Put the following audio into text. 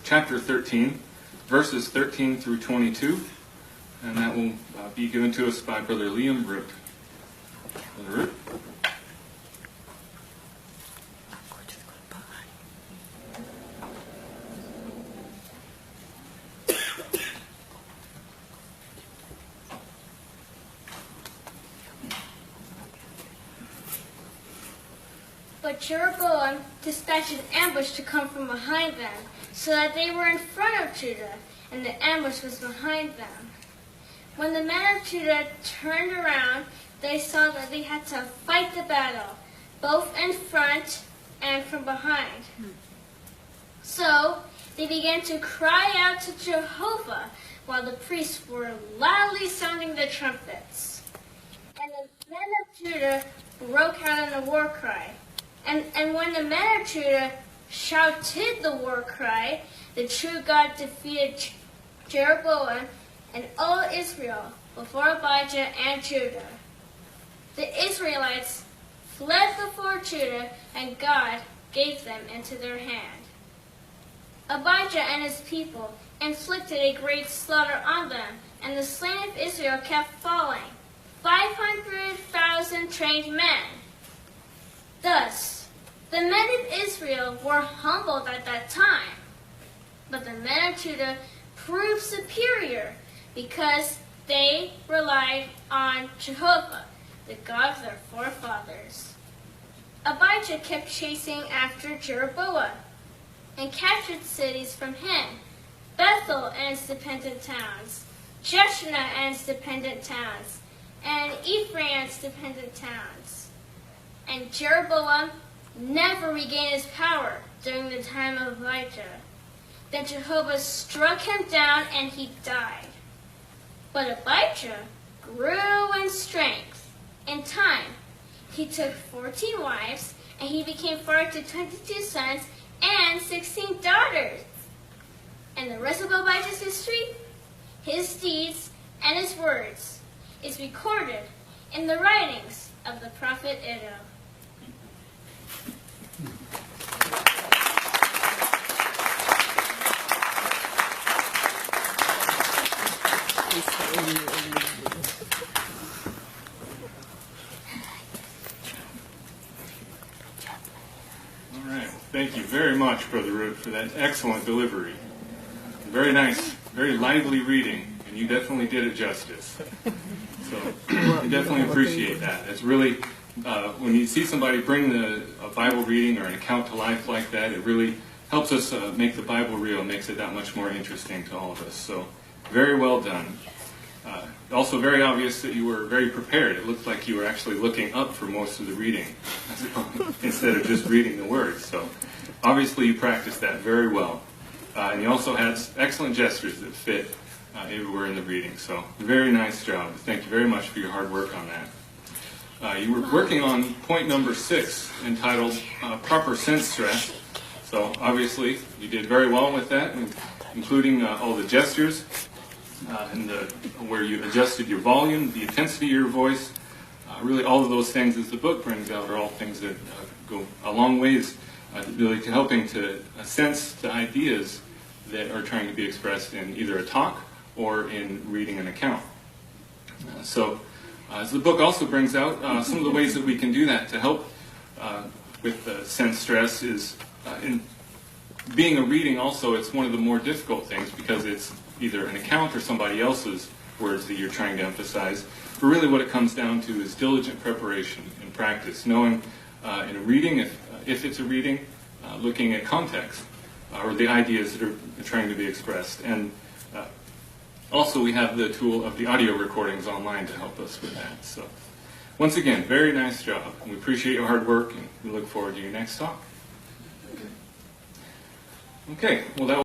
chapter 13, verses 13 through 22, and that will be given to us by Brother Liam Root. Brother Root. But Jeroboam dispatched an ambush to come from behind them, so that they were in front of Judah, and the ambush was behind them. When the men of Judah turned around, they saw that they had to fight the battle, both in front and from behind. So they began to cry out to Jehovah, while the priests were loudly sounding the trumpets. And the men of Judah broke out in a war cry. And when the men of Judah shouted the war cry, the true God defeated Jeroboam and all Israel before Abijah and Judah. The Israelites fled before Judah, and God gave them into their hand. Abijah and his people inflicted a great slaughter on them, and the slain of Israel kept falling, 500,000 trained men. Thus, the men of Israel were humbled at that time, but the men of Judah proved superior because they relied on Jehovah, the God of their forefathers. Abijah kept chasing after Jeroboam and captured cities from him, Bethel and its dependent towns, Jeshna and its dependent towns, and Ephraim and its dependent towns. And Jeroboam never regained his power during the time of Abijah. Then Jehovah struck him down and he died. But Abijah grew in strength. In time, he took 14 wives, and he became father to 22 sons and 16 daughters. And the rest of Abijah's history, his deeds, and his words is recorded in the writings of the prophet Iddo. All right. Thank you very much, Brother Root, for that excellent delivery. Very nice, very lively reading, and you definitely did it justice. So I definitely appreciate that. It's really, when you see somebody bring a Bible reading or an account to life like that, it really helps us make the Bible real, makes it that much more interesting to all of us. So very well done. Also very obvious that you were very prepared. It looked like you were actually looking up for most of the reading instead of just reading the words. So obviously you practiced that very well. And you also had excellent gestures that fit everywhere in the reading. So very nice job. Thank you very much for your hard work on that. You were working on point number 6, entitled Proper Sense Stress. So obviously you did very well with that, including all the gestures and where you adjusted your volume, the intensity of your voice. Really all of those things, as the book brings out, are all things that go a long ways really to helping to sense the ideas that are trying to be expressed in either a talk or in reading an account. So as the book also brings out, some of the ways that we can do that to help with sense stress is in being a reading also, it's one of the more difficult things because it's either an account or somebody else's words that you're trying to emphasize. But really what it comes down to is diligent preparation and practice, knowing in a reading, if it's a reading, looking at context or the ideas that are trying to be expressed. And also we have the tool of the audio recordings online to help us with that. So once again, very nice job. We appreciate your hard work, and we look forward to your next talk. Okay, well that